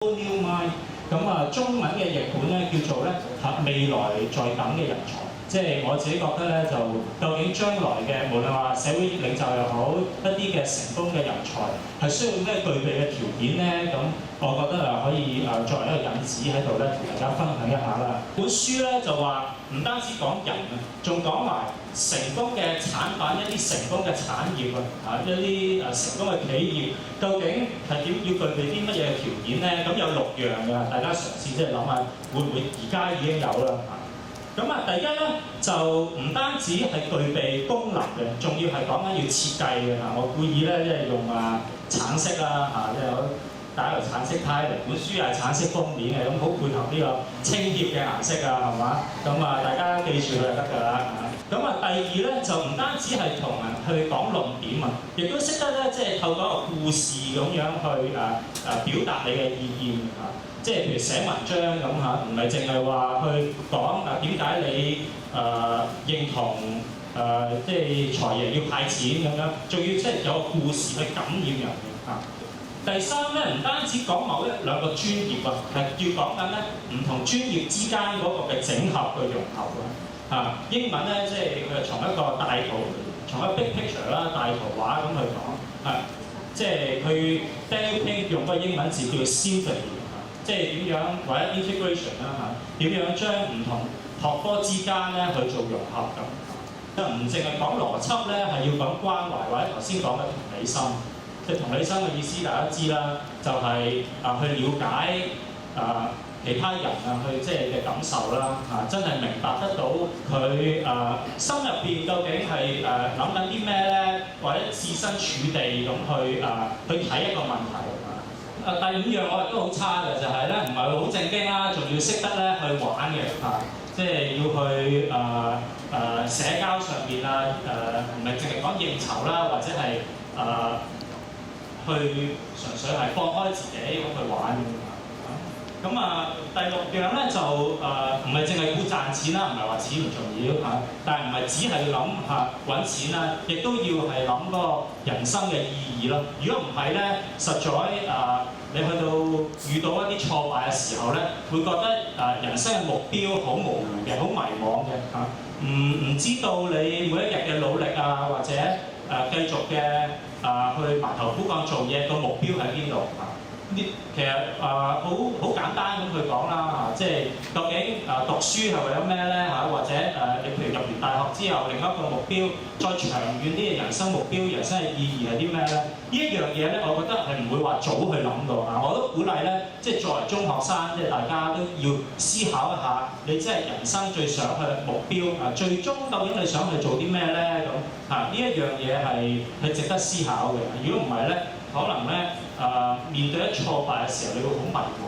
New Mind 中文嘅譯本咧叫做咧未來在等嘅人才，即係我自己覺得咧就究竟將來嘅無論話社會領袖又好，一啲嘅成功嘅人才係需要咩具備嘅條件咧？咁我覺得可以作為一個引子喺度咧，同大家分享一下啦。本書咧就話唔單止講人啊，仲講埋成功嘅產品，一啲成功嘅產業一啲成功嘅企業，究竟係點要具備啲乜嘢嘅條件咧？咁有6樣嘅，大家嘗試即係諗下，會唔會而家已經有啦？第一咧就唔單止係具備功能嘅，仲要係講緊要設計嘅嚇。我故意咧即係用橙色啦即係我打個橙色呔嚟，本書係橙色封面嘅，咁好配合呢個青葉嘅顏色係嘛？大家記住佢就得㗎啦第二咧就唔單止係同人去講論點亦都識得咧即係透過一個故事咁樣去表達你嘅意見即係譬如寫文章咁唔係淨係話去講點解你認同即係財爺要派錢咁樣，仲要即係有個故事去感染人嘅第三咧，唔單止講某1、2個專業係要講緊咧唔同專業之間嗰個嘅整合嘅融合英文咧即係佢係從一個大圖，從一個 big picture 啦大圖畫咁去講即係佢 Daniel Pink 用嗰個英文字叫 symphony。即係點樣或者 integration 啦點樣將唔同學科之間咧去做融合咁，唔淨係講邏輯咧，係要講關懷或者頭先講嘅同理心。即係同理心嘅意思，大家知啦，就係去了解其他人去即係嘅感受啦真係明白得到佢心入邊究竟係諗緊啲咩咧，或者設身處地咁去睇一個問題。第5樣我亦都好差嘅，就係咧唔係好正經啦，仲要識得咧去玩嘅即係要去社交上邊唔係淨係講應酬啦，或者係去純粹係放開自己咁去玩第6樣咧就唔係淨係顧賺錢啦，唔係話錢唔重要但係唔係只係要諗揾錢啦，亦都要係諗嗰個人生嘅意義咯。如果唔係咧，實在你去到遇到一啲挫敗嘅時候咧，會覺得人生嘅目標好模糊嘅，好迷惘嘅唔知道你每一日嘅努力或者繼續嘅去埋頭苦幹做嘢個目標喺邊度其實好簡單咁去講啦即係究竟讀書係為咗咩咧或者你譬如入完大學之後，另一個目標再長遠啲嘅人生目標、人生嘅意義係啲咩咧？呢一樣嘢咧，我覺得係唔會話早去諗到我都鼓勵咧，即係作為中學生，即係大家都要思考一下，你即係人生最想去目標最終究竟你想去做啲咩咧？咁呢一樣嘢係值得思考嘅。如果唔係咧，可能咧面對一挫敗嘅時候，你會好迷惘